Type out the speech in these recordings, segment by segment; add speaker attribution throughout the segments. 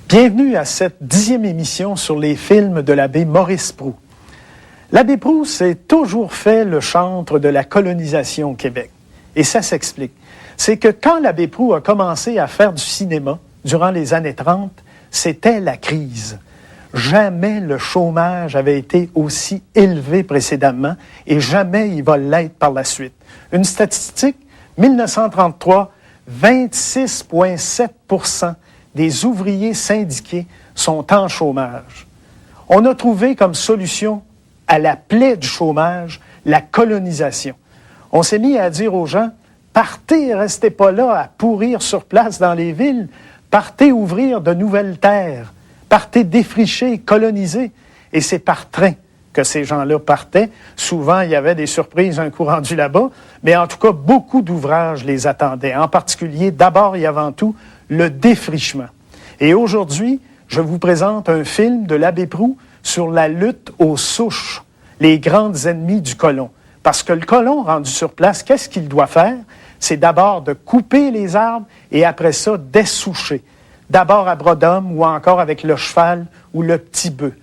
Speaker 1: Bienvenue à cette 10e émission sur les films de l'abbé Maurice Proulx. L'abbé Proulx s'est toujours fait le chantre de la colonisation au Québec. Et ça s'explique. C'est que quand l'abbé Proulx a commencé à faire du cinéma, durant les années 30, c'était la crise. Jamais le chômage avait été aussi élevé précédemment et jamais il va l'être par la suite. Une statistique, 1933, 26,7% des ouvriers syndiqués sont en chômage. On a trouvé comme solution à la plaie du chômage la colonisation. On s'est mis à dire aux gens, partez, restez pas là à pourrir sur place dans les villes, partez ouvrir de nouvelles terres, partez défricher, coloniser. Et c'est par train que ces gens-là partaient. Souvent, il y avait des surprises un coup rendu là-bas, mais en tout cas, beaucoup d'ouvrages les attendaient. En particulier, d'abord et avant tout, le défrichement. Et aujourd'hui, je vous présente un film de l'abbé Proulx sur la lutte aux souches, les grandes ennemies du colon. Parce que le colon rendu sur place, qu'est-ce qu'il doit faire? C'est d'abord de couper les arbres et après ça, dessoucher. D'abord à bras d'homme ou encore avec le cheval ou le petit bœuf.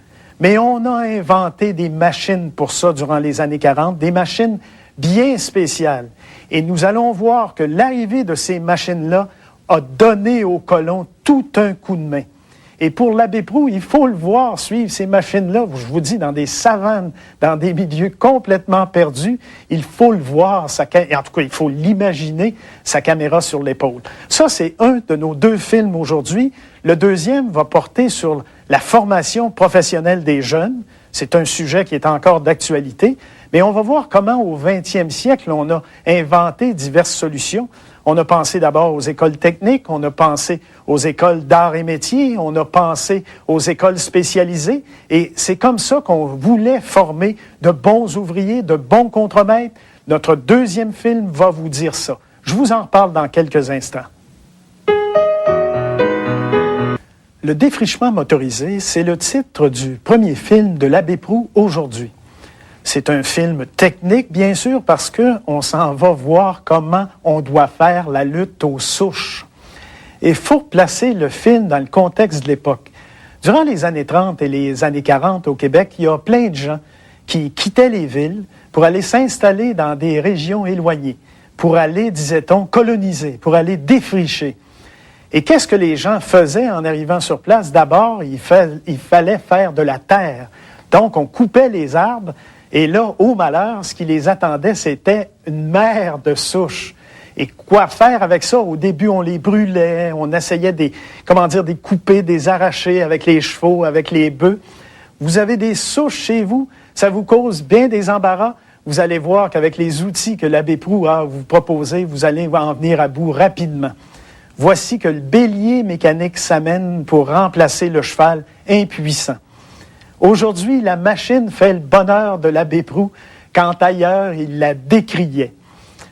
Speaker 1: Mais on a inventé des machines pour ça durant les années 40, des machines bien spéciales. Et nous allons voir que l'arrivée de ces machines-là a donné aux colons tout un coup de main. Et pour l'abbé Proulx, il faut le voir suivre ces machines-là, je vous dis, dans des savanes, dans des milieux complètement perdus. Il faut le voir, et en tout cas, il faut l'imaginer, sa caméra sur l'épaule. Ça, c'est un de nos deux films aujourd'hui. Le deuxième va porter sur la formation professionnelle des jeunes. C'est un sujet qui est encore d'actualité. Mais on va voir comment, au 20e siècle, on a inventé diverses solutions. On a pensé d'abord aux écoles techniques, on a pensé aux écoles d'arts et métiers, on a pensé aux écoles spécialisées. Et c'est comme ça qu'on voulait former de bons ouvriers, de bons contremaîtres. Notre deuxième film va vous dire ça. Je vous en reparle dans quelques instants. Le défrichement motorisé, c'est le titre du premier film de l'abbé Proulx aujourd'hui. C'est un film technique, bien sûr, parce qu'on s'en va voir comment on doit faire la lutte aux souches. Et il faut placer le film dans le contexte de l'époque. Durant les années 30 et les années 40 au Québec, il y a plein de gens qui quittaient les villes pour aller s'installer dans des régions éloignées, pour aller, disait-on, coloniser, pour aller défricher. Et qu'est-ce que les gens faisaient en arrivant sur place? D'abord, il fallait faire de la terre. Donc, on coupait les arbres. Et là, au malheur, ce qui les attendait, c'était une mer de souches. Et quoi faire avec ça? Au début, on les brûlait, on essayait des couper, des arracher avec les chevaux, avec les bœufs. Vous avez des souches chez vous, ça vous cause bien des embarras. Vous allez voir qu'avec les outils que l'abbé Proulx a vous proposer, vous allez en venir à bout rapidement. Voici que le bélier mécanique s'amène pour remplacer le cheval impuissant. Aujourd'hui, la machine fait le bonheur de l'abbé Proulx, quand ailleurs, il la décriait.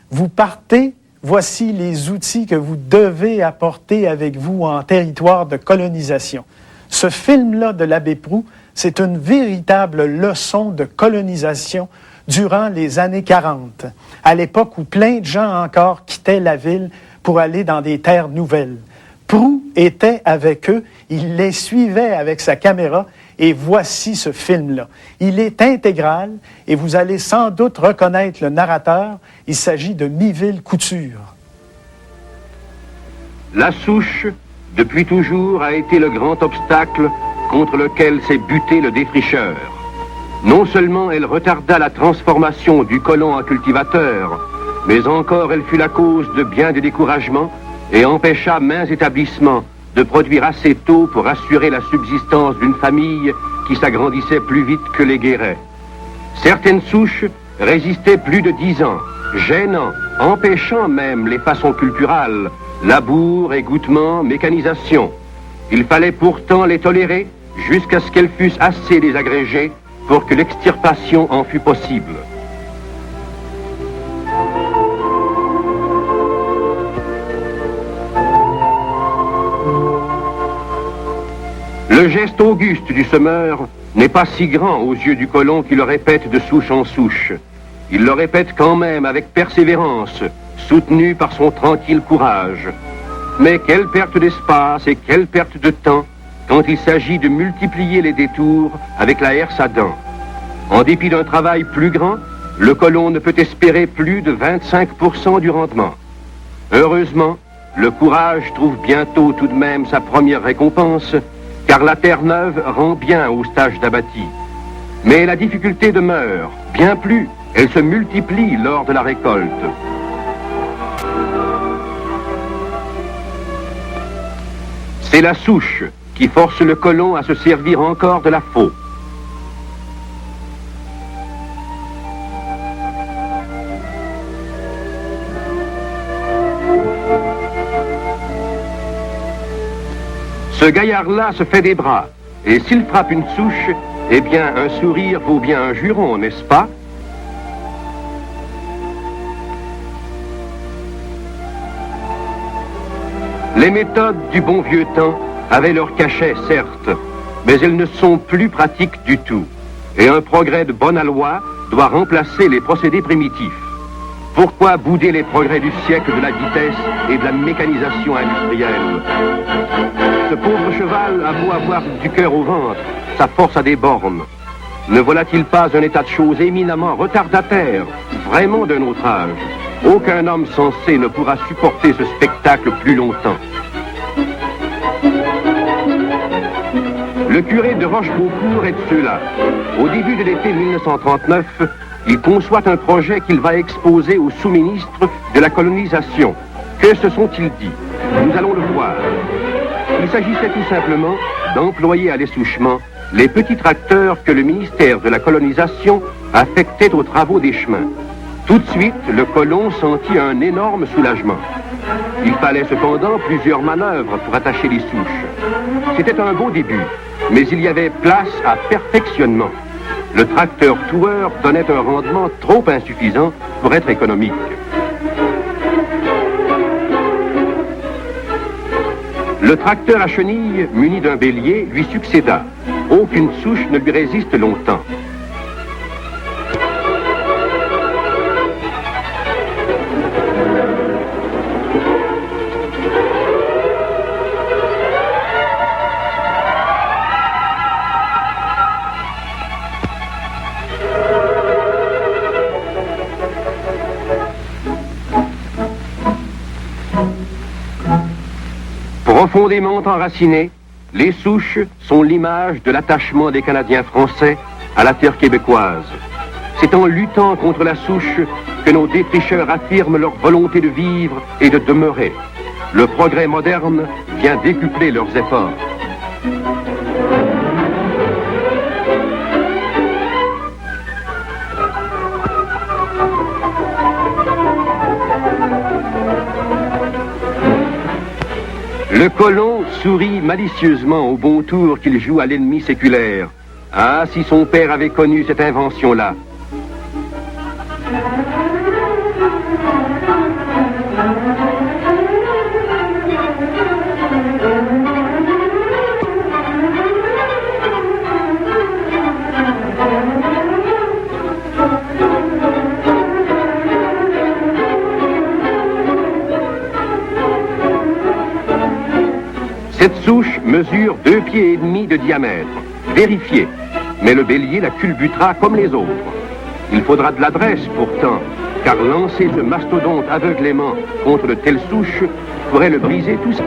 Speaker 1: Vous partez, voici les outils que vous devez apporter avec vous en territoire de colonisation. Ce film-là de l'abbé Proulx, c'est une véritable leçon de colonisation durant les années 40, à l'époque où plein de gens encore quittaient la ville pour aller dans des terres nouvelles. Proulx était avec eux, il les suivait avec sa caméra. Et voici ce film-là. Il est intégral et vous allez sans doute reconnaître le narrateur. Il s'agit de Miville Couture.
Speaker 2: La souche, depuis toujours, a été le grand obstacle contre lequel s'est buté le défricheur. Non seulement elle retarda la transformation du colon en cultivateur, mais encore elle fut la cause de bien des découragements et empêcha maints établissements de produire assez tôt pour assurer la subsistance d'une famille qui s'agrandissait plus vite que les guérets. Certaines souches résistaient plus de 10 ans, gênant, empêchant même les façons culturales, labour, égouttement, mécanisation. Il fallait pourtant les tolérer jusqu'à ce qu'elles fussent assez désagrégées pour que l'extirpation en fût possible. Le geste auguste du semeur n'est pas si grand aux yeux du colon qui le répète de souche en souche. Il le répète quand même avec persévérance, soutenu par son tranquille courage. Mais quelle perte d'espace et quelle perte de temps quand il s'agit de multiplier les détours avec la herse à dents. En dépit d'un travail plus grand, le colon ne peut espérer plus de 25% du rendement. Heureusement, le courage trouve bientôt tout de même sa première récompense, car la terre neuve rend bien au stage d'abattis. Mais la difficulté demeure, bien plus, elle se multiplie lors de la récolte. C'est la souche qui force le colon à se servir encore de la faux. Ce gaillard-là se fait des bras, et s'il frappe une souche, eh bien, un sourire vaut bien un juron, n'est-ce pas? Les méthodes du bon vieux temps avaient leur cachet, certes, mais elles ne sont plus pratiques du tout. Et un progrès de bonne aloi doit remplacer les procédés primitifs. Pourquoi bouder les progrès du siècle de la vitesse et de la mécanisation industrielle? Ce pauvre cheval a beau avoir du cœur au ventre, sa force a des bornes. Ne voilà-t-il pas un état de choses éminemment retardataire, vraiment d'un autre âge? Aucun homme sensé ne pourra supporter ce spectacle plus longtemps. Le curé de Rochebaucourt est de ceux-là. Au début de l'été 1939, il conçoit un projet qu'il va exposer aux sous-ministres de la colonisation. Que se sont-ils dit? Nous allons le voir. Il s'agissait tout simplement d'employer à l'essouchement les petits tracteurs que le ministère de la colonisation affectait aux travaux des chemins. Tout de suite, le colon sentit un énorme soulagement. Il fallait cependant plusieurs manœuvres pour attacher les souches. C'était un beau début, mais il y avait place à perfectionnement. Le tracteur toueur donnait un rendement trop insuffisant pour être économique. Le tracteur à chenilles, muni d'un bélier, lui succéda. Aucune souche ne lui résiste longtemps. Profondément enracinées, les souches sont l'image de l'attachement des Canadiens français à la terre québécoise. C'est en luttant contre la souche que nos défricheurs affirment leur volonté de vivre et de demeurer. Le progrès moderne vient décupler leurs efforts. Le colon sourit malicieusement au bon tour qu'il joue à l'ennemi séculaire. Ah, si son père avait connu cette invention-là. Cette souche mesure 2,5 pieds de diamètre. Vérifiez. Mais le bélier la culbutera comme les autres. Il faudra de l'adresse pourtant, car lancer ce mastodonte aveuglément contre de telles souches pourrait le briser tout seul.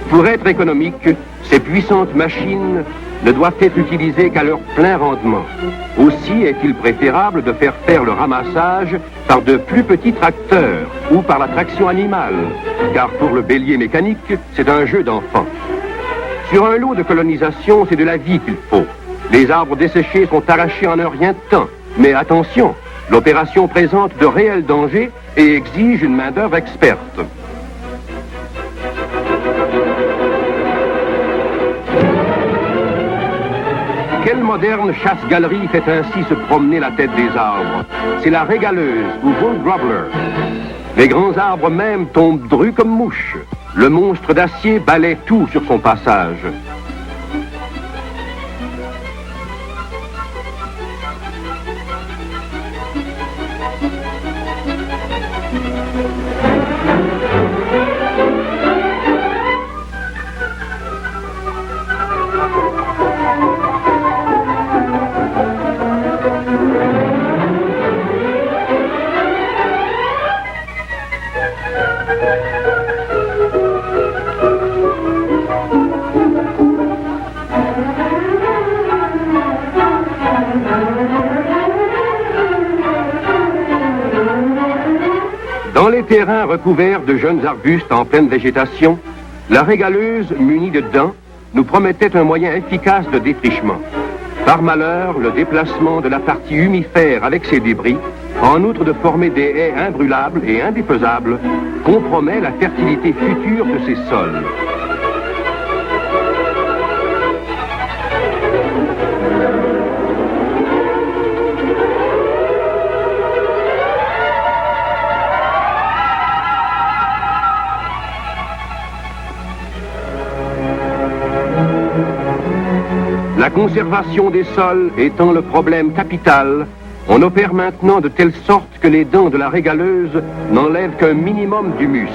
Speaker 2: Pour être économiques, ces puissantes machines ne doivent être utilisées qu'à leur plein rendement. Aussi est-il préférable de faire le ramassage par de plus petits tracteurs ou par la traction animale, car pour le bélier mécanique, c'est un jeu d'enfant. Sur un lot de colonisation, c'est de la vie qu'il faut. Les arbres desséchés sont arrachés en un rien de temps. Mais attention, l'opération présente de réels dangers et exige une main-d'œuvre experte. Quelle moderne chasse-galerie fait ainsi se promener la tête des arbres? C'est la régaleuse ou bull grobbler. Les grands arbres même tombent drus comme mouches. Le monstre d'acier balaie tout sur son passage. Dans les terrains recouverts de jeunes arbustes en pleine végétation, la régaleuse, munie de dents, nous promettait un moyen efficace de défrichement. Par malheur, le déplacement de la partie humifère avec ses débris, en outre de former des haies imbrûlables et indéfaisables, compromet la fertilité future de ces sols. La conservation des sols étant le problème capital, on opère maintenant de telle sorte que les dents de la régaleuse n'enlèvent qu'un minimum d'humus.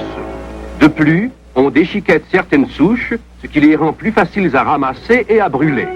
Speaker 2: De plus, on déchiquette certaines souches, ce qui les rend plus faciles à ramasser et à brûler.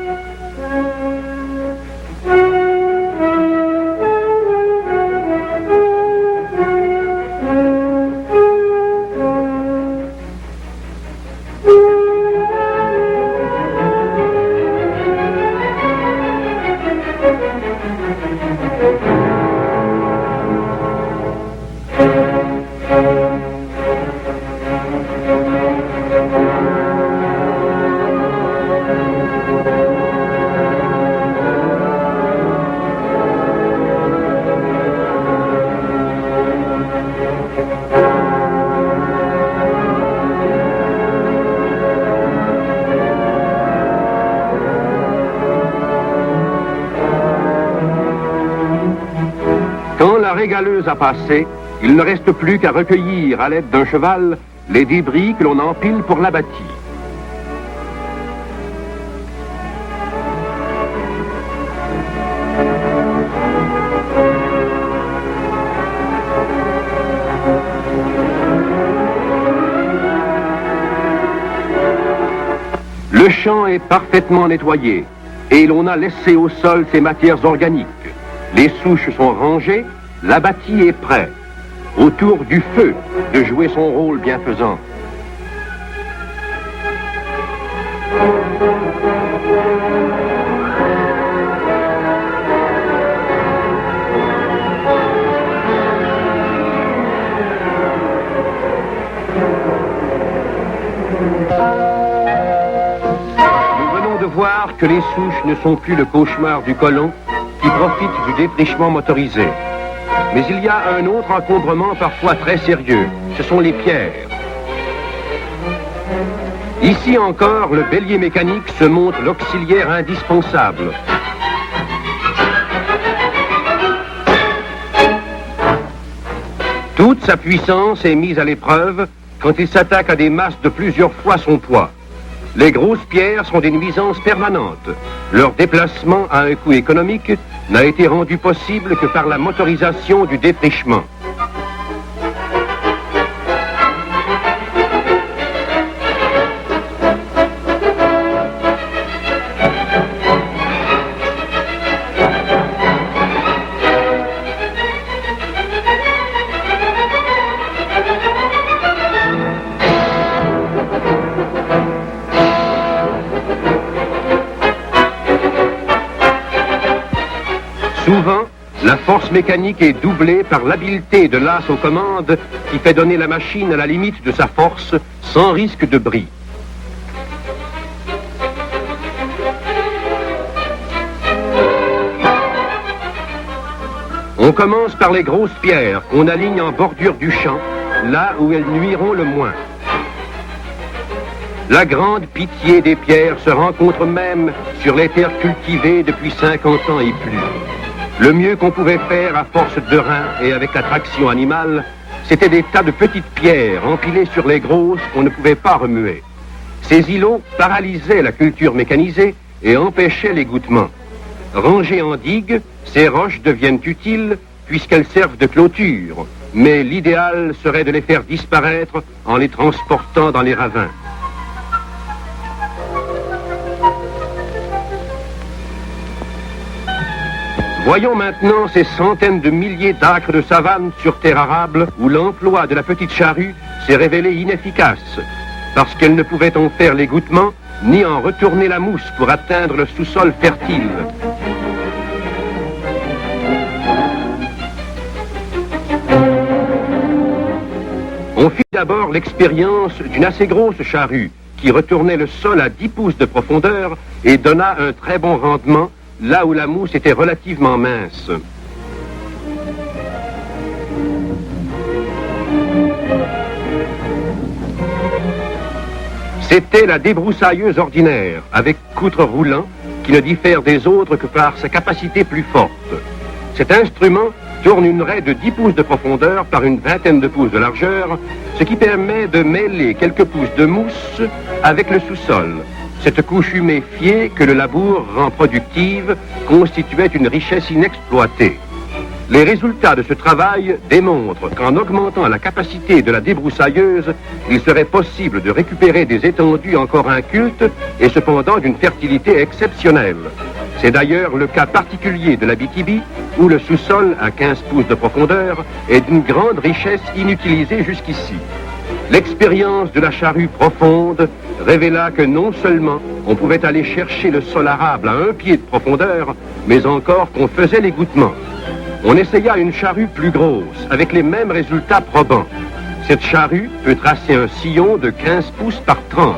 Speaker 2: Quand la régaleuse a passé, il ne reste plus qu'à recueillir à l'aide d'un cheval les débris que l'on empile pour l'abattis. Le champ est parfaitement nettoyé et l'on a laissé au sol ses matières organiques. Les souches sont rangées, l'abattis est prêt. Autour du feu de jouer son rôle bienfaisant. Nous venons de voir que les souches ne sont plus le cauchemar du colon qui profite du défrichement motorisé. Mais il y a un autre encombrement parfois très sérieux, ce sont les pierres. Ici encore, le bélier mécanique se montre l'auxiliaire indispensable. Toute sa puissance est mise à l'épreuve quand il s'attaque à des masses de plusieurs fois son poids. Les grosses pierres sont des nuisances permanentes. Leur déplacement à un coût économique n'a été rendu possible que par la motorisation du défrichement. Souvent, la force mécanique est doublée par l'habileté de l'as aux commandes qui fait donner la machine à la limite de sa force sans risque de bris. On commence par les grosses pierres qu'on aligne en bordure du champ, là où elles nuiront le moins. La grande pitié des pierres se rencontre même sur les terres cultivées depuis 50 ans et plus. Le mieux qu'on pouvait faire à force de reins et avec la traction animale, c'étaient des tas de petites pierres empilées sur les grosses qu'on ne pouvait pas remuer. Ces îlots paralysaient la culture mécanisée et empêchaient l'égouttement. Rangées en digues, ces roches deviennent utiles puisqu'elles servent de clôture, mais l'idéal serait de les faire disparaître en les transportant dans les ravins. Voyons maintenant ces centaines de milliers d'acres de savane sur terre arable où l'emploi de la petite charrue s'est révélé inefficace, parce qu'elle ne pouvait en faire l'égouttement ni en retourner la mousse pour atteindre le sous-sol fertile. On fit d'abord l'expérience d'une assez grosse charrue qui retournait le sol à 10 pouces de profondeur et donna un très bon rendement là où la mousse était relativement mince. C'était la débroussailleuse ordinaire, avec coutre roulant, qui ne diffère des autres que par sa capacité plus forte. Cet instrument tourne une raie de 10 pouces de profondeur par une vingtaine de pouces de largeur, ce qui permet de mêler quelques pouces de mousse avec le sous-sol. Cette couche huméfiée que le labour rend productive constituait une richesse inexploitée. Les résultats de ce travail démontrent qu'en augmentant la capacité de la débroussailleuse, il serait possible de récupérer des étendues encore incultes et cependant d'une fertilité exceptionnelle. C'est d'ailleurs le cas particulier de l'Abitibi, où le sous-sol à 15 pouces de profondeur est d'une grande richesse inutilisée jusqu'ici. L'expérience de la charrue profonde révéla que non seulement on pouvait aller chercher le sol arable à 1 pied de profondeur, mais encore qu'on faisait l'égouttement. On essaya une charrue plus grosse, avec les mêmes résultats probants. Cette charrue peut tracer un sillon de 15 pouces par 30.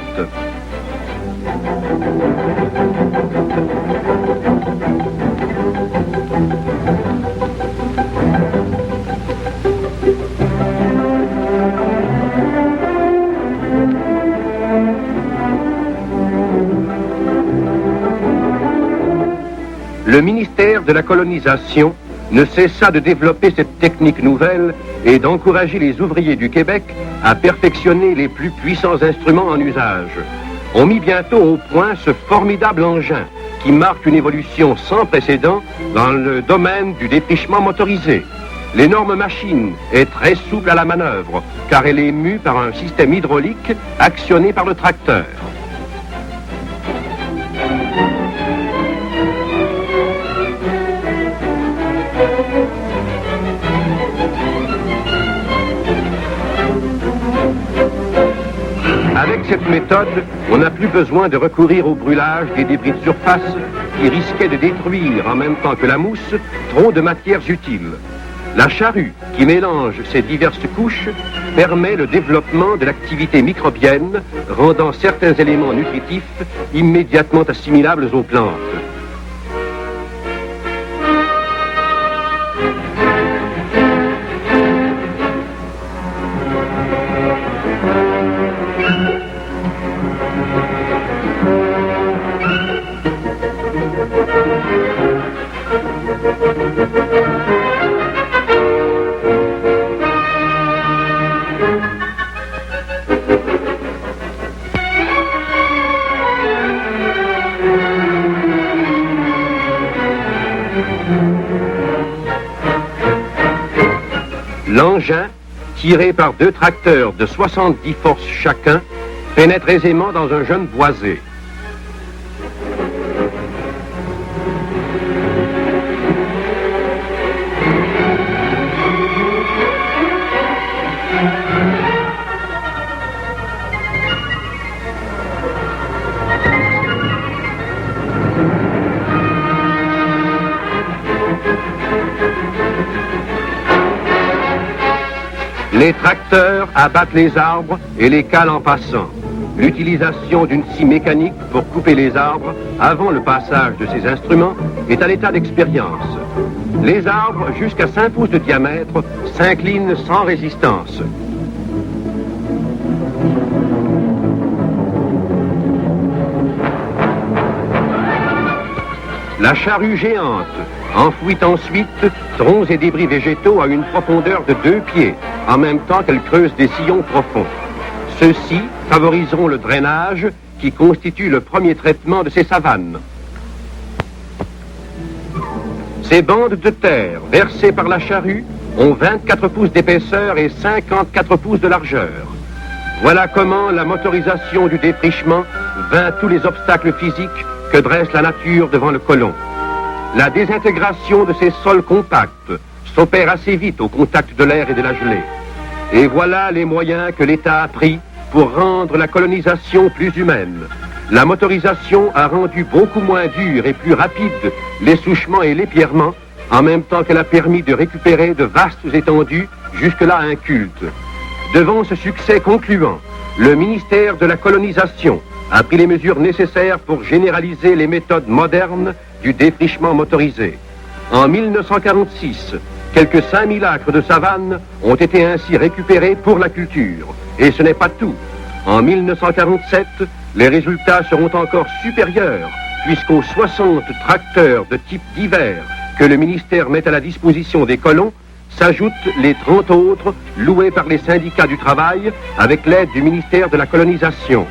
Speaker 2: Le ministère de la colonisation ne cessa de développer cette technique nouvelle et d'encourager les ouvriers du Québec à perfectionner les plus puissants instruments en usage. On mit bientôt au point ce formidable engin qui marque une évolution sans précédent dans le domaine du défrichement motorisé. L'énorme machine est très souple à la manœuvre car elle est mue par un système hydraulique actionné par le tracteur. Avec cette méthode, on n'a plus besoin de recourir au brûlage des débris de surface qui risquaient de détruire en même temps que la mousse trop de matières utiles. La charrue qui mélange ces diverses couches permet le développement de l'activité microbienne, rendant certains éléments nutritifs immédiatement assimilables aux plantes. L'engin, tiré par 2 tracteurs de 70 forces chacun, pénètre aisément dans un jeune boisé. Les tracteurs abattent les arbres et les calent en passant. L'utilisation d'une scie mécanique pour couper les arbres avant le passage de ces instruments est à l'état d'expérience. Les arbres jusqu'à 5 pouces de diamètre s'inclinent sans résistance. La charrue géante enfouit ensuite troncs et débris végétaux à une profondeur de 2 pieds, en même temps qu'elle creuse des sillons profonds. Ceux-ci favoriseront le drainage qui constitue le premier traitement de ces savanes. Ces bandes de terre versées par la charrue ont 24 pouces d'épaisseur et 54 pouces de largeur. Voilà comment la motorisation du défrichement vainc tous les obstacles physiques que dresse la nature devant le colon. La désintégration de ces sols compacts s'opère assez vite au contact de l'air et de la gelée. Et voilà les moyens que l'État a pris pour rendre la colonisation plus humaine. La motorisation a rendu beaucoup moins dur et plus rapide l'essouchement et l'épierrement, en même temps qu'elle a permis de récupérer de vastes étendues jusque-là incultes. Devant ce succès concluant, le ministère de la colonisation a pris les mesures nécessaires pour généraliser les méthodes modernes du défrichement motorisé. En 1946, quelques 5000 acres de savane ont été ainsi récupérés pour la culture. Et ce n'est pas tout. En 1947, les résultats seront encore supérieurs, puisqu'aux 60 tracteurs de type divers que le ministère met à la disposition des colons, s'ajoutent les 30 autres loués par les syndicats du travail avec l'aide du ministère de la colonisation.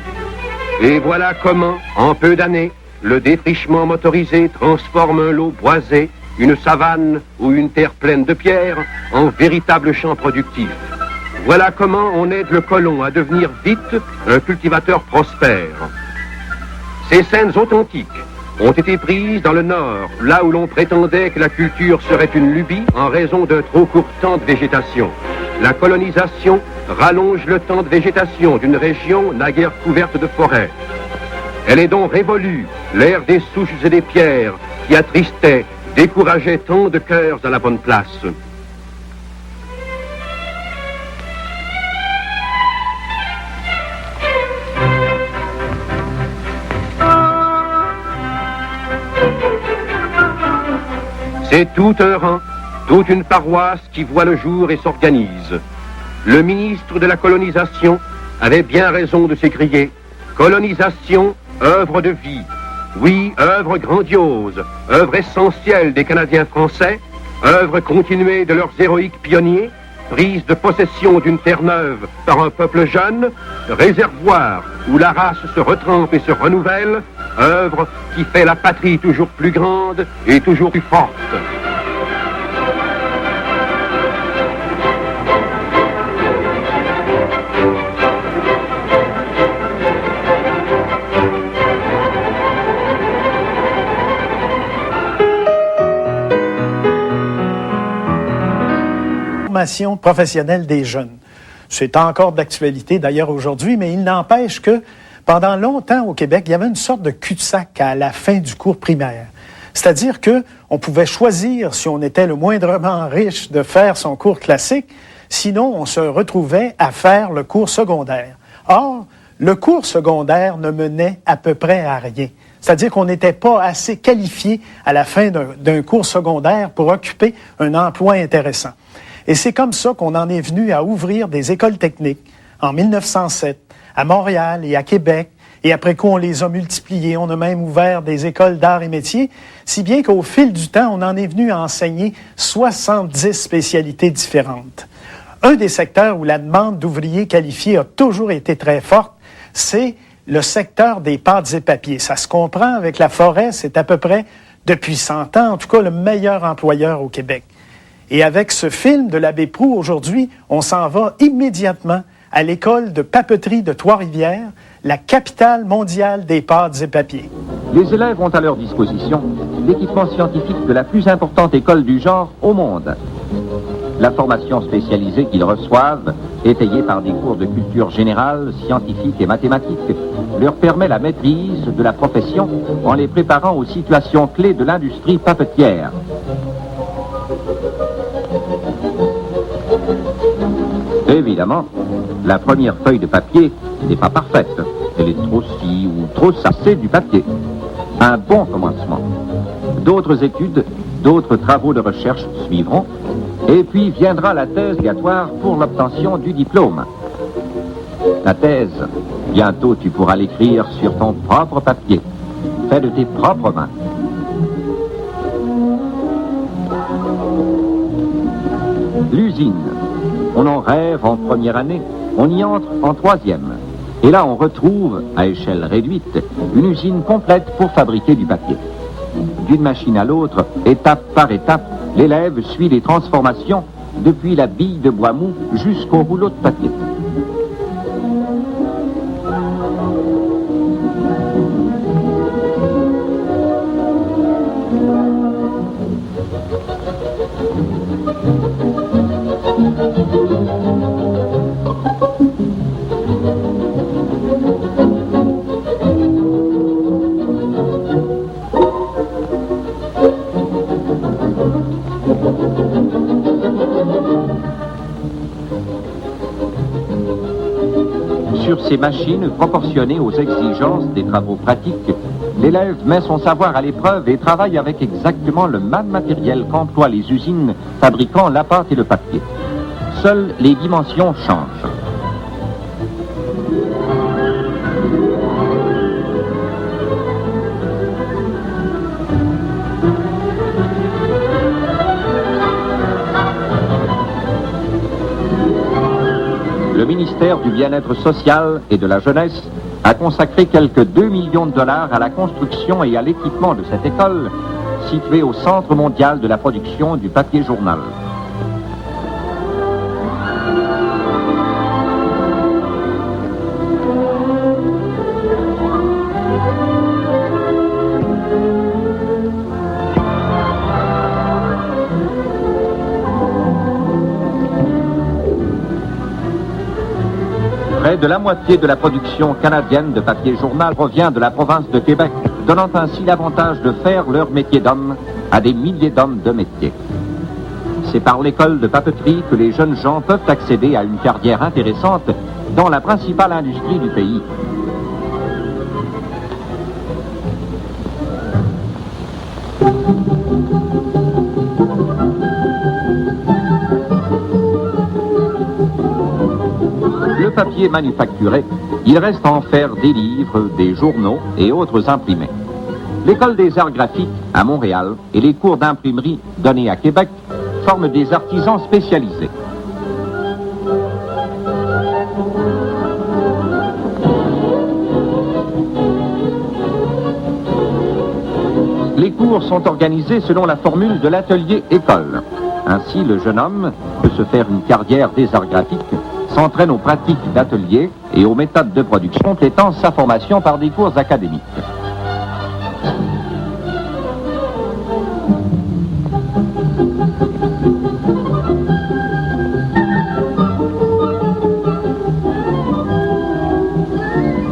Speaker 2: Et voilà comment, en peu d'années, le défrichement motorisé transforme un lot boisé, une savane ou une terre pleine de pierres en véritable champ productif. Voilà comment on aide le colon à devenir vite un cultivateur prospère. Ces scènes authentiques ont été prises dans le Nord, là où l'on prétendait que la culture serait une lubie en raison d'un trop court temps de végétation. La colonisation rallonge le temps de végétation d'une région naguère couverte de forêts. Elle est donc révolue, l'ère des souches et des pierres qui attristait, décourageait tant de cœurs à la bonne place. C'est tout un rang, toute une paroisse qui voit le jour et s'organise. Le ministre de la colonisation avait bien raison de s'écrier « Colonisation, œuvre de vie ». Oui, œuvre grandiose, œuvre essentielle des Canadiens français, œuvre continuée de leurs héroïques pionniers, prise de possession d'une terre neuve par un peuple jeune, réservoir où la race se retrempe et se renouvelle, œuvre qui fait la patrie toujours plus grande et toujours plus forte.
Speaker 1: Formation professionnelle des jeunes. C'est encore d'actualité d'ailleurs aujourd'hui, mais il n'empêche que pendant longtemps au Québec, il y avait une sorte de cul-de-sac à la fin du cours primaire. C'est-à-dire qu'on pouvait choisir, si on était le moindrement riche, de faire son cours classique, sinon on se retrouvait à faire le cours secondaire. Or, le cours secondaire ne menait à peu près à rien. C'est-à-dire qu'on n'était pas assez qualifié à la fin d'un cours secondaire pour occuper un emploi intéressant. Et c'est comme ça qu'on en est venu à ouvrir des écoles techniques en 1907, à Montréal et à Québec. Et après coup, on les a multipliées. On a même ouvert des écoles d'arts et métiers, si bien qu'au fil du temps, on en est venu à enseigner 70 spécialités différentes. Un des secteurs où la demande d'ouvriers qualifiés a toujours été très forte, c'est le secteur des pâtes et papiers. Ça se comprend avec la forêt, c'est à peu près, depuis 100 ans, en tout cas, le meilleur employeur au Québec. Et avec ce film de l'abbé Proulx, aujourd'hui, on s'en va immédiatement à l'école de papeterie de Trois-Rivières, la capitale mondiale des pâtes et papiers.
Speaker 3: Les élèves ont à leur disposition l'équipement scientifique de la plus importante école du genre au monde. La formation spécialisée qu'ils reçoivent, étayée par des cours de culture générale, scientifique et mathématique, leur permet la maîtrise de la profession en les préparant aux situations clés de l'industrie papetière. Évidemment, la première feuille de papier n'est pas parfaite. Elle est trop ci ou trop ça. C'est du papier. Un bon commencement. D'autres études, d'autres travaux de recherche suivront. Et puis viendra la thèse obligatoire pour l'obtention du diplôme. La thèse, bientôt tu pourras l'écrire sur ton propre papier, fait de tes propres mains. L'usine. On en rêve en première année, on y entre en troisième. Et là, on retrouve, à échelle réduite, une usine complète pour fabriquer du papier. D'une machine à l'autre, étape par étape, l'élève suit les transformations depuis la bille de bois mou jusqu'au rouleau de papier. Sur ces machines proportionnées aux exigences des travaux pratiques, l'élève met son savoir à l'épreuve et travaille avec exactement le même matériel qu'emploient les usines fabriquant la pâte et le papier. Seules les dimensions changent. Le ministère du Bien-être social et de la jeunesse a consacré quelques 2 millions de dollars à la construction et à l'équipement de cette école, située au Centre mondial de la production du papier journal. Près de la moitié de la production canadienne de papier journal provient de la province de Québec, donnant ainsi l'avantage de faire leur métier d'homme à des milliers d'hommes de métier. C'est par l'école de papeterie que les jeunes gens peuvent accéder à une carrière intéressante dans la principale industrie du pays. Le papier manufacturé, il reste à en faire des livres, des journaux et autres imprimés. L'École des arts graphiques à Montréal et les cours d'imprimerie donnés à Québec forment des artisans spécialisés. Les cours sont organisés selon la formule de l'atelier école. Ainsi, le jeune homme peut se faire une carrière des arts graphiques, s'entraîne aux pratiques d'atelier et aux méthodes de production, complétant sa formation par des cours académiques.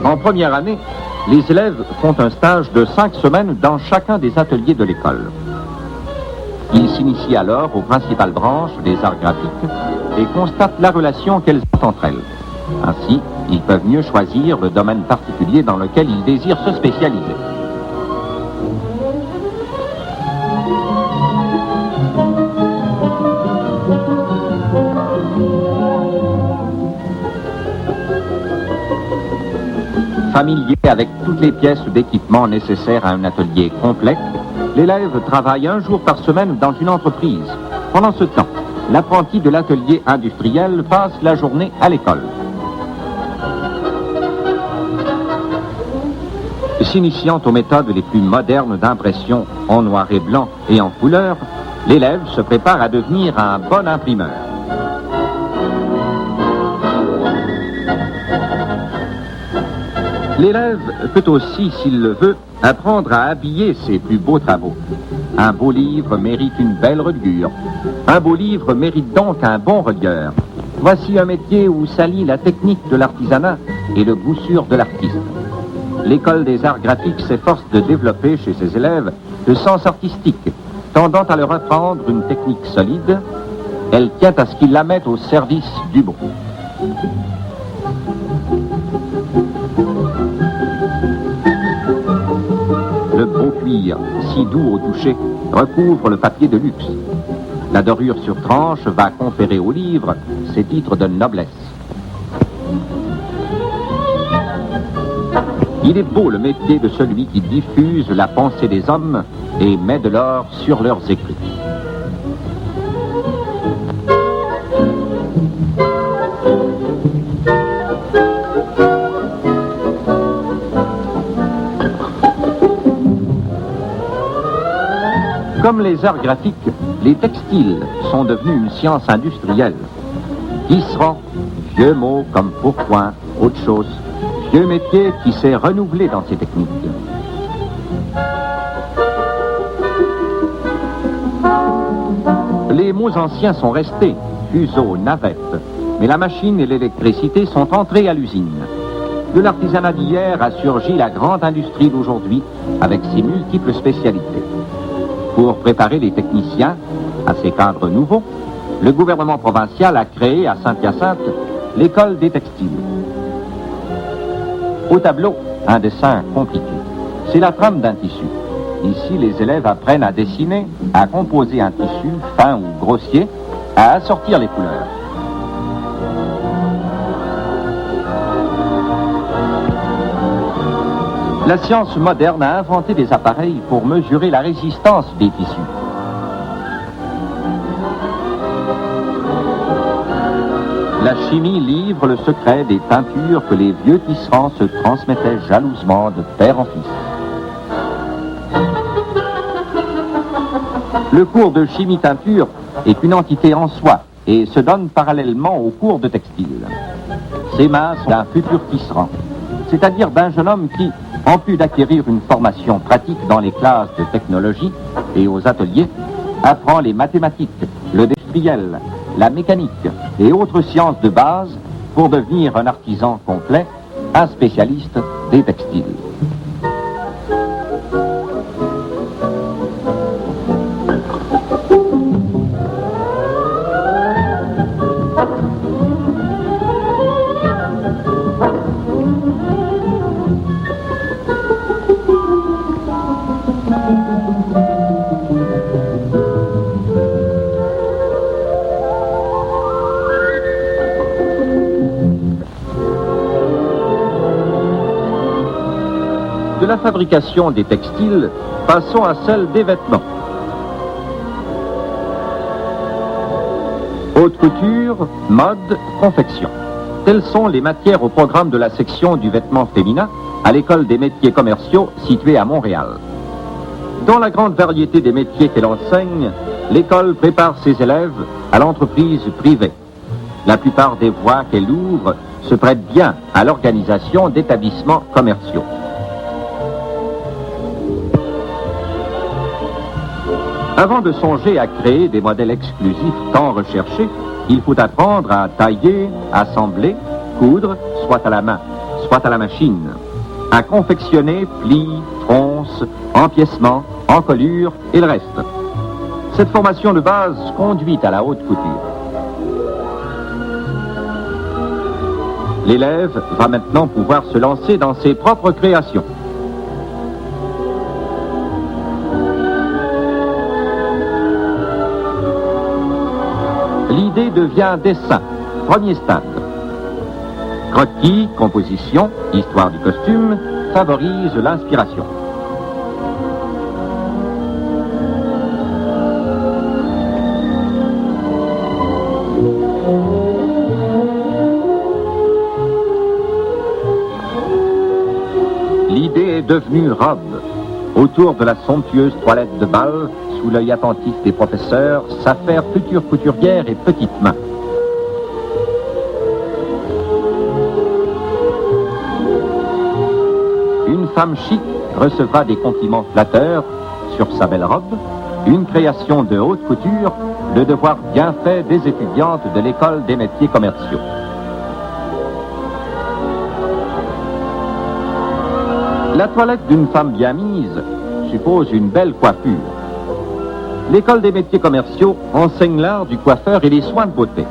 Speaker 3: En première année, les élèves font un stage de 5 semaines dans chacun des ateliers de l'école. Ils s'initient alors aux principales branches des arts graphiques et constatent la relation qu'elles ont entre elles. Ainsi, ils peuvent mieux choisir le domaine particulier dans lequel ils désirent se spécialiser. Familier avec toutes les pièces d'équipement nécessaires à un atelier complet, l'élève travaille un jour par semaine dans une entreprise. Pendant ce temps, l'apprenti de l'atelier industriel passe la journée à l'école. S'initiant aux méthodes les plus modernes d'impression en noir et blanc et en couleur, l'élève se prépare à devenir un bon imprimeur. L'élève peut aussi, s'il le veut, apprendre à habiller ses plus beaux travaux. Un beau livre mérite une belle reliure. Un beau livre mérite donc un bon relieur. Voici un métier où s'allie la technique de l'artisanat et le goût sûr de l'artiste. L'École des arts graphiques s'efforce de développer chez ses élèves le sens artistique, tendant à leur apprendre une technique solide. Elle tient à ce qu'ils la mettent au service du beau. Le beau cuir, si doux au toucher, recouvre le papier de luxe. La dorure sur tranche va conférer au livre ses titres de noblesse. Il est beau le métier de celui qui diffuse la pensée des hommes et met de l'or sur leurs écrits. Comme les arts graphiques, les textiles sont devenus une science industrielle. Tisserand, vieux mots comme pourpoint, autre chose, vieux métier qui s'est renouvelé dans ses techniques. Les mots anciens sont restés, fuseau, navette, mais la machine et l'électricité sont entrées à l'usine. De l'artisanat d'hier a surgi la grande industrie d'aujourd'hui avec ses multiples spécialités. Pour préparer les techniciens à ces cadres nouveaux, le gouvernement provincial a créé à Saint-Hyacinthe l'école des textiles. Au tableau, un dessin compliqué. C'est la trame d'un tissu. Ici, les élèves apprennent à dessiner, à composer un tissu fin ou grossier, à assortir les couleurs. La science moderne a inventé des appareils pour mesurer la résistance des tissus. La chimie livre le secret des teintures que les vieux tisserands se transmettaient jalousement de père en fils. Le cours de chimie-teinture est une entité en soi et se donne parallèlement au cours de textile. Ces mains sont d'un futur tisserand, c'est-à-dire d'un jeune homme qui, en plus d'acquérir une formation pratique dans les classes de technologie et aux ateliers, apprend les mathématiques, le industriel, la mécanique et autres sciences de base pour devenir un artisan complet, un spécialiste des textiles. De la fabrication des textiles, passons à celle des vêtements. Haute couture, mode, confection. Telles sont les matières au programme de la section du vêtement féminin à l'école des métiers commerciaux située à Montréal. Dans la grande variété des métiers qu'elle enseigne, l'école prépare ses élèves à l'entreprise privée. La plupart des voies qu'elle ouvre se prêtent bien à l'organisation d'établissements commerciaux. Avant de songer à créer des modèles exclusifs tant recherchés, il faut apprendre à tailler, assembler, coudre, soit à la main, soit à la machine, à confectionner plis, tronces, empiècements, encolures et le reste. Cette formation de base conduit à la haute couture. L'élève va maintenant pouvoir se lancer dans ses propres créations. L'idée devient dessin, premier stade. Croquis, composition, histoire du costume favorisent l'inspiration. L'idée est devenue robe. Autour de la somptueuse toilette de bal, sous l'œil attentif des professeurs, s'affairent futures couturières et petites mains. Une femme chic recevra des compliments flatteurs sur sa belle robe, une création de haute couture, le devoir bien fait des étudiantes de l'école des métiers commerciaux. La toilette d'une femme bien mise suppose une belle coiffure. L'école des métiers commerciaux enseigne l'art du coiffeur et les soins de beauté.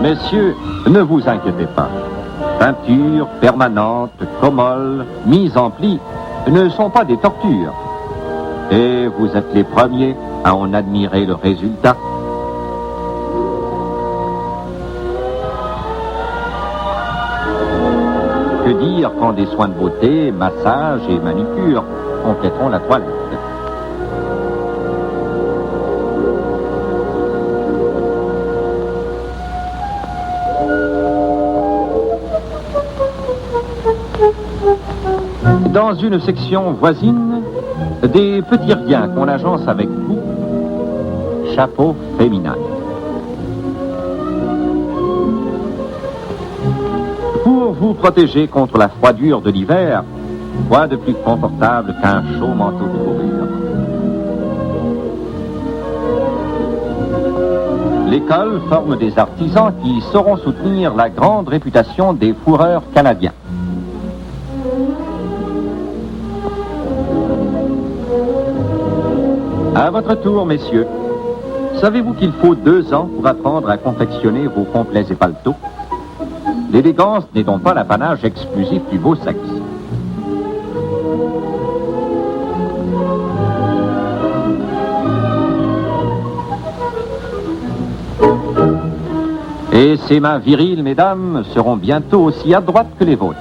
Speaker 3: Messieurs, ne vous inquiétez pas. Peinture permanente, commole, mise en pli ne sont pas des tortures. Et vous êtes les premiers à en admirer le résultat. Que dire quand des soins de beauté, massage et manucure compléteront la toilette. Dans une section voisine, des petits riens qu'on agence avec goût, chapeau féminin. Pour vous protéger contre la froidure de l'hiver, quoi de plus confortable qu'un chaud manteau de fourrure? L'école forme des artisans qui sauront soutenir la grande réputation des fourreurs canadiens. À votre tour, messieurs. Savez-vous qu'il faut 2 ans pour apprendre à confectionner vos complets et paletots? L'élégance n'est donc pas l'apanage exclusif du beau sexe. Et ces mains viriles, mesdames, seront bientôt aussi adroites que les vôtres.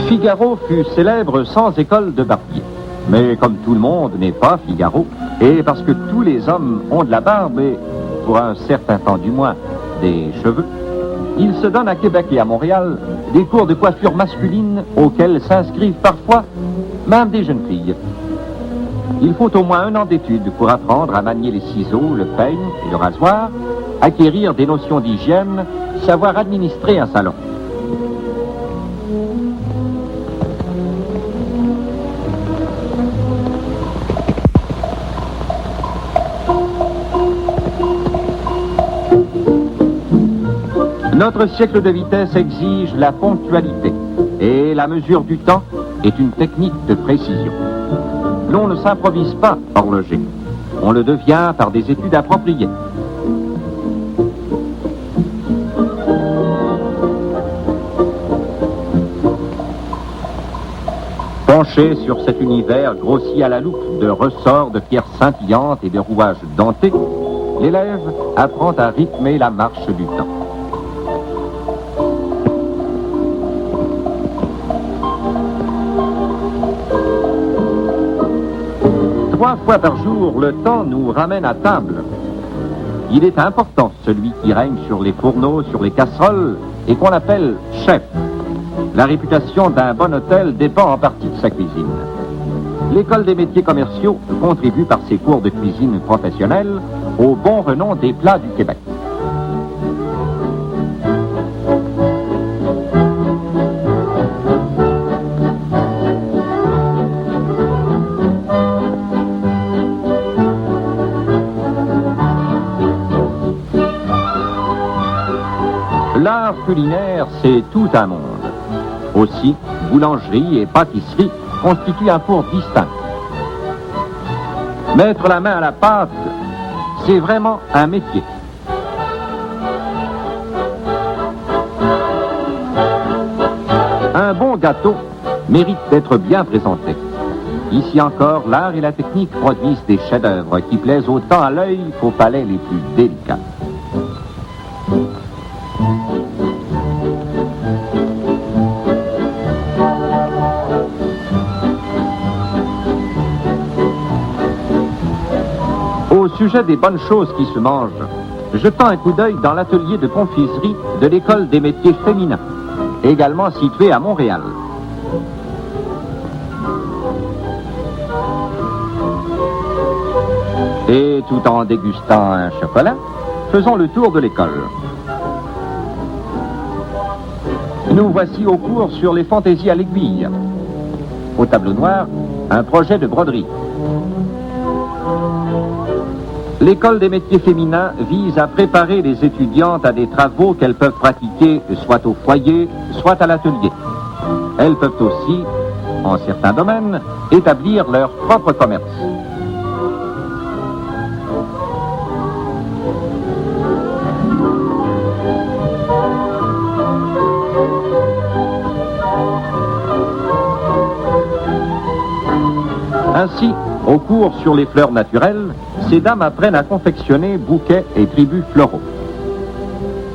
Speaker 3: Figaro fut célèbre sans école de barbier. Mais comme tout le monde n'est pas Figaro, et parce que tous les hommes ont de la barbe et, pour un certain temps du moins, des cheveux, il se donne à Québec et à Montréal des cours de coiffure masculine auxquels s'inscrivent parfois même des jeunes filles. Il faut au moins 1 an d'études pour apprendre à manier les ciseaux, le peigne et le rasoir, acquérir des notions d'hygiène, savoir administrer un salon. Notre siècle de vitesse exige la ponctualité et la mesure du temps est une technique de précision. L'on ne s'improvise pas horloger, on le devient par des études appropriées. Penché sur cet univers grossi à la loupe de ressorts, de pierres scintillantes et de rouages dentés, l'élève apprend à rythmer la marche du temps. Trois fois par jour, le temps nous ramène à table. Il est important, celui qui règne sur les fourneaux, sur les casseroles, et qu'on appelle chef. La réputation d'un bon hôtel dépend en partie de sa cuisine. L'École des métiers commerciaux contribue par ses cours de cuisine professionnelle au bon renom des plats du Québec. L'art culinaire, c'est tout un monde. Aussi, boulangerie et pâtisserie constituent un cours distinct. Mettre la main à la pâte, c'est vraiment un métier. Un bon gâteau mérite d'être bien présenté. Ici encore, l'art et la technique produisent des chefs-d'œuvre qui plaisent autant à l'œil qu'aux palais les plus délicats. Au sujet des bonnes choses qui se mangent, jetant un coup d'œil dans l'atelier de confiserie de l'École des métiers féminins, également situé à Montréal. Et tout en dégustant un chocolat, faisons le tour de l'école. Nous voici au cours sur les fantaisies à l'aiguille. Au tableau noir, un projet de broderie. L'École des métiers féminins vise à préparer les étudiantes à des travaux qu'elles peuvent pratiquer soit au foyer, soit à l'atelier. Elles peuvent aussi, en certains domaines, établir leur propre commerce. Ainsi, au cours sur les fleurs naturelles, ces dames apprennent à confectionner bouquets et tribus floraux.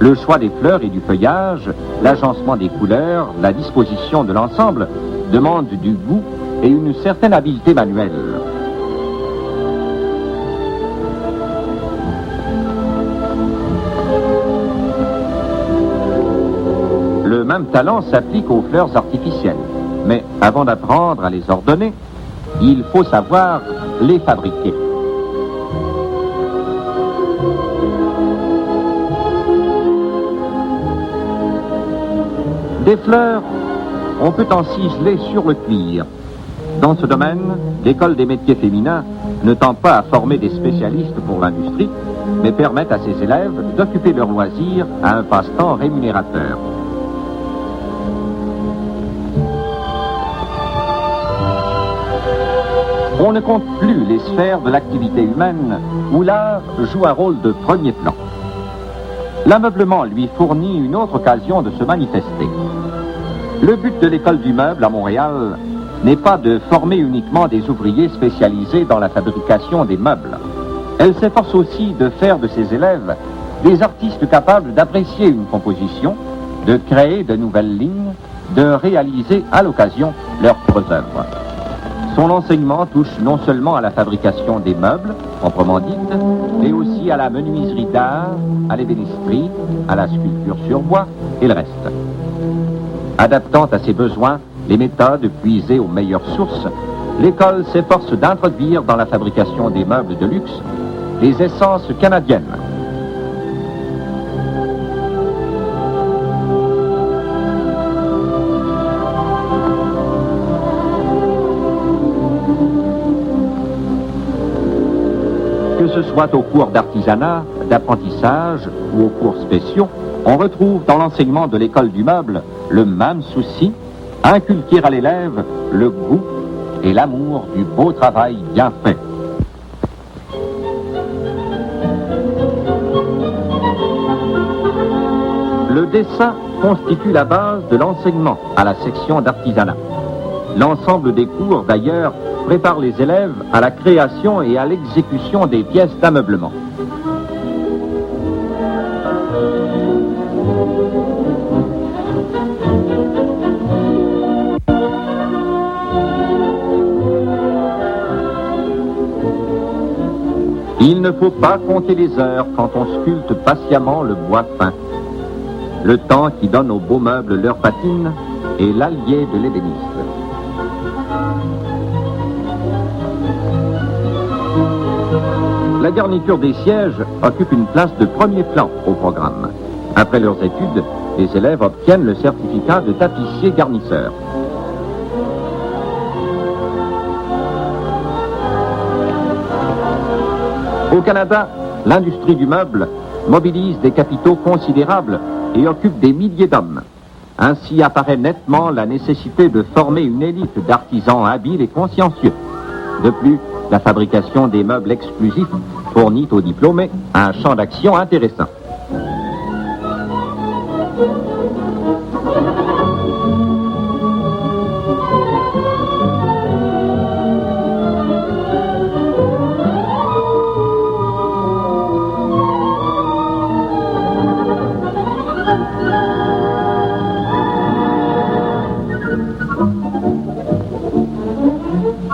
Speaker 3: Le choix des fleurs et du feuillage, l'agencement des couleurs, la disposition de l'ensemble demandent du goût et une certaine habileté manuelle. même talent s'applique aux fleurs artificielles. Mais avant d'apprendre à les ordonner, il faut savoir les fabriquer. Des fleurs, on peut en ciseler sur le cuir. Dans ce domaine, l'école des métiers féminins ne tend pas à former des spécialistes pour l'industrie, mais permettent à ses élèves d'occuper leur loisir à un passe-temps rémunérateur. On ne compte plus les sphères de l'activité humaine où l'art joue un rôle de premier plan. L'ameublement lui fournit une autre occasion de se manifester. Le but de l'école du meuble à Montréal n'est pas de former uniquement des ouvriers spécialisés dans la fabrication des meubles. Elle s'efforce aussi de faire de ses élèves des artistes capables d'apprécier une composition, de créer de nouvelles lignes, de réaliser à l'occasion leurs propres œuvres. Son enseignement touche non seulement à la fabrication des meubles, proprement dite, mais aussi à la menuiserie d'art, à l'ébénisterie, à la sculpture sur bois et le reste. Adaptant à ses besoins les méthodes puisées aux meilleures sources, l'école s'efforce d'introduire dans la fabrication des meubles de luxe les essences canadiennes. Que ce soit au cours d'artisanat, d'apprentissage ou aux cours spéciaux, on retrouve dans l'enseignement de l'école du meuble le même souci, inculquer à l'élève le goût et l'amour du beau travail bien fait. Le dessin constitue la base de l'enseignement à la section d'artisanat. L'ensemble des cours, d'ailleurs, prépare les élèves à la création et à l'exécution des pièces d'ameublement. Il ne faut pas compter les heures quand on sculpte patiemment le bois fin. Le temps qui donne aux beaux meubles leur patine est l'allié de l'ébéniste. La garniture des sièges occupe une place de premier plan au programme. Après leurs études, les élèves obtiennent le certificat de tapissier garnisseur. Au Canada, l'industrie du meuble mobilise des capitaux considérables et occupe des milliers d'hommes. Ainsi apparaît nettement la nécessité de former une élite d'artisans habiles et consciencieux. De plus, la fabrication des meubles exclusifs fournit aux diplômés un champ d'action intéressant.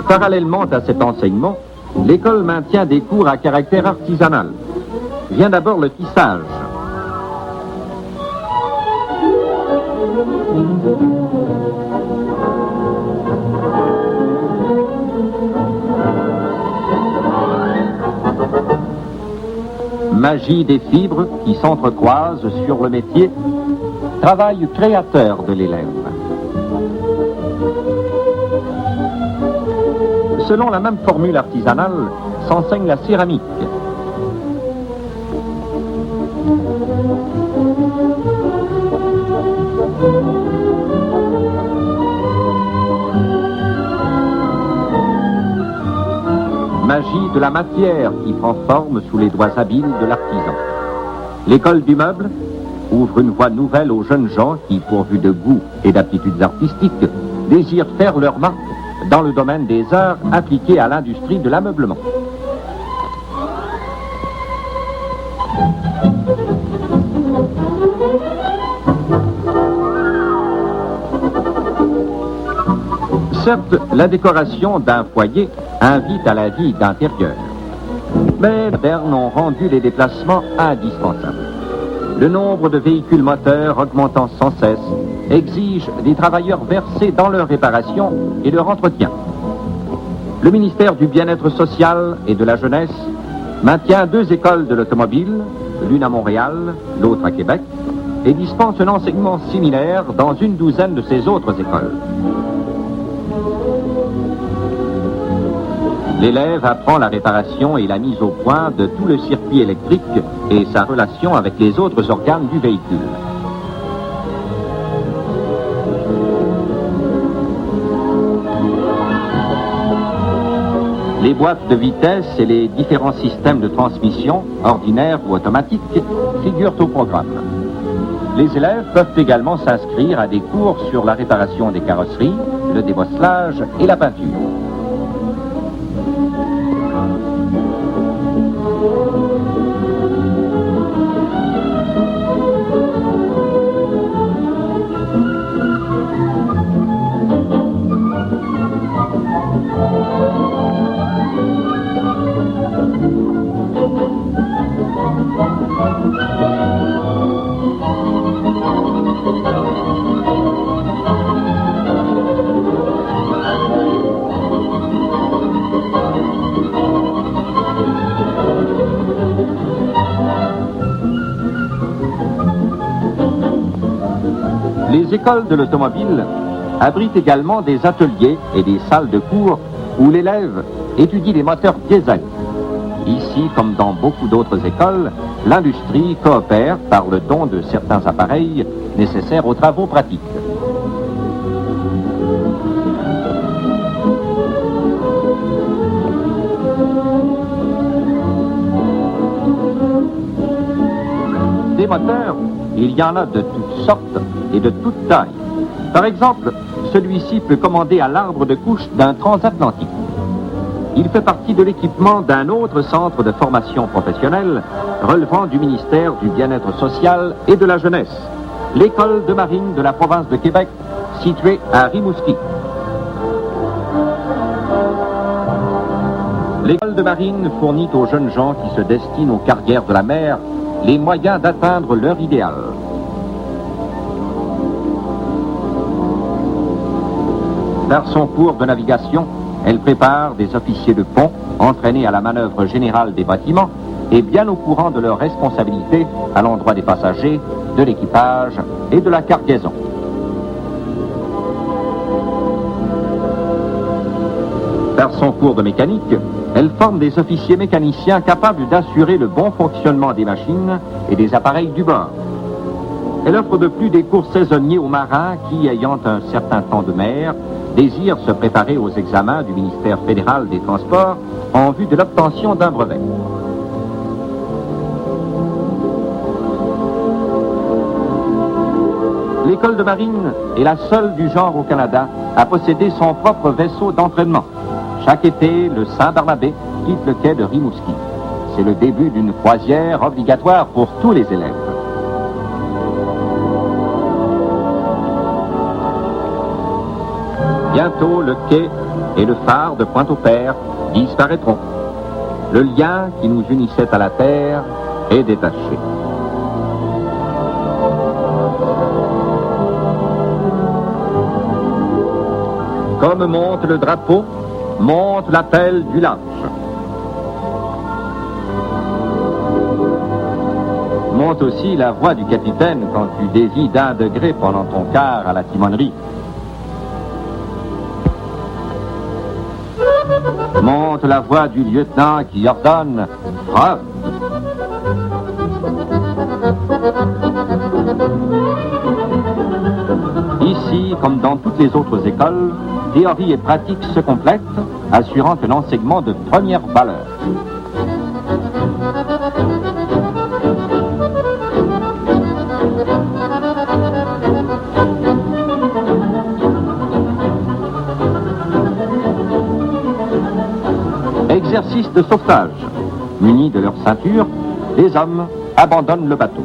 Speaker 3: Parallèlement à cet enseignement, l'école maintient des cours à caractère artisanal. Vient d'abord le tissage. Magie des fibres qui s'entrecroisent sur le métier, travail créateur de l'élève. Selon la même formule artisanale, s'enseigne la céramique. Magie de la matière qui prend forme sous les doigts habiles de l'artisan. L'école du meuble ouvre une voie nouvelle aux jeunes gens qui, pourvus de goût et d'aptitudes artistiques, désirent faire leur marque dans le domaine des arts appliqués à l'industrie de l'ameublement. Certes, la décoration d'un foyer invite à la vie d'intérieur, mais les modernes ont rendu les déplacements indispensables. le nombre de véhicules moteurs augmentant sans cesse exige des travailleurs versés dans leur réparation et leur entretien. Le ministère du Bien-être social et de la jeunesse maintient 2 écoles de l'automobile, l'une à Montréal, l'autre à Québec, et dispense un enseignement similaire dans une douzaine de ces autres écoles. L'élève apprend la réparation et la mise au point de tout le circuit électrique et sa relation avec les autres organes du véhicule. Les boîtes de vitesse et les différents systèmes de transmission, ordinaires ou automatiques, figurent au programme. Les élèves peuvent également s'inscrire à des cours sur la réparation des carrosseries, le débosselage et la peinture. Les écoles de l'automobile abritent également des ateliers et des salles de cours où l'élève étudie les moteurs diesel. Ici, comme dans beaucoup d'autres écoles, l'industrie coopère par le don de certains appareils nécessaires aux travaux pratiques. Des moteurs, il y en a de toutes sortes et de toutes tailles. Par exemple, celui-ci peut commander à l'arbre de couche d'un transatlantique. Il fait partie de l'équipement d'un autre centre de formation professionnelle relevant du ministère du Bien-être social et de la jeunesse, l'école de marine de la province de Québec, située à Rimouski. L'école de marine fournit aux jeunes gens qui se destinent aux carrières de la mer les moyens d'atteindre leur idéal. Par son cours de navigation, elle prépare des officiers de pont entraînés à la manœuvre générale des bâtiments et bien au courant de leurs responsabilités à l'endroit des passagers, de l'équipage et de la cargaison. Par son cours de mécanique, elle forme des officiers mécaniciens capables d'assurer le bon fonctionnement des machines et des appareils du bord. Elle offre de plus des cours saisonniers aux marins qui, ayant un certain temps de mer, désirent se préparer aux examens du ministère fédéral des Transports en vue de l'obtention d'un brevet. L'école de marine est la seule du genre au Canada à posséder son propre vaisseau d'entraînement. Chaque été, le Saint-Barnabé quitte le quai de Rimouski. C'est le début d'une croisière obligatoire pour tous les élèves. Bientôt, le quai et le phare de Pointe-au-Père disparaîtront. Le lien qui nous unissait à la terre est détaché. Comme monte le drapeau, monte l'appel du large. Monte aussi la voix du capitaine quand tu dévies d'1 degré pendant ton quart à la timonerie. Monte la voix du lieutenant qui ordonne « Frappe !» Ici, comme dans toutes les autres écoles, théorie et pratique se complètent, assurant un enseignement de première valeur. Exercice de sauvetage. Munis de leur ceinture, les hommes abandonnent le bateau.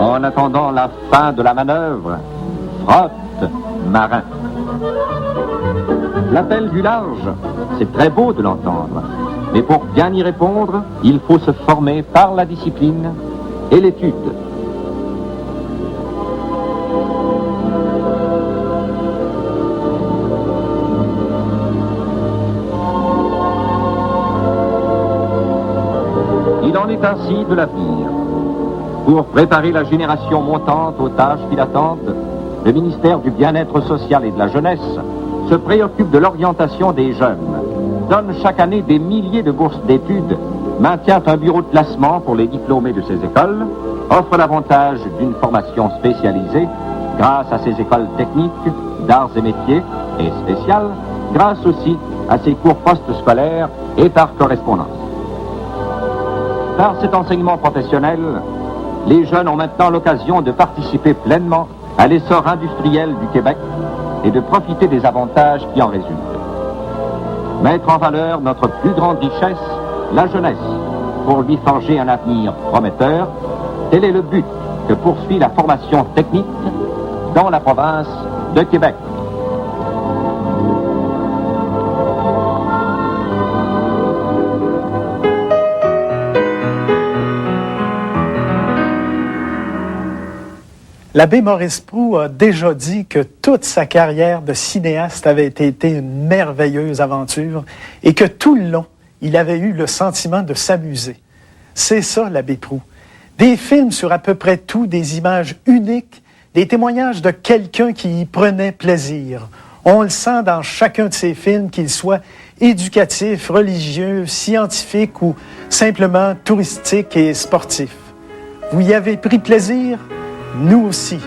Speaker 3: En attendant la fin de la manœuvre, frotte, marin. L'appel du large, c'est très beau de l'entendre. Mais pour bien y répondre, il faut se former par la discipline et l'étude. Il en est ainsi de l'avenir. Pour préparer la génération montante aux tâches qui l'attendent, le ministère du Bien-être social et de la Jeunesse se préoccupe de l'orientation des jeunes, donne chaque année des milliers de bourses d'études, maintient un bureau de placement pour les diplômés de ces écoles, offre l'avantage d'une formation spécialisée grâce à ces écoles techniques, d'arts et métiers et spéciales, grâce aussi à ses cours post-scolaires et par correspondance. Par cet enseignement professionnel, les jeunes ont maintenant l'occasion de participer pleinement à l'essor industriel du Québec et de profiter des avantages qui en résultent. Mettre en valeur notre plus grande richesse, la jeunesse, pour lui forger un avenir prometteur, tel est le but que poursuit la formation technique dans la province de Québec.
Speaker 1: L'abbé Maurice Proulx a déjà dit que toute sa carrière de cinéaste avait été une merveilleuse aventure et que tout le long, il avait eu le sentiment de s'amuser. C'est ça, l'abbé Proulx. Des films sur à peu près tout, des images uniques, des témoignages de quelqu'un qui y prenait plaisir. On le sent dans chacun de ses films, qu'ils soient éducatifs, religieux, scientifiques ou simplement touristiques et sportifs. Vous y avez pris plaisir? Nous aussi.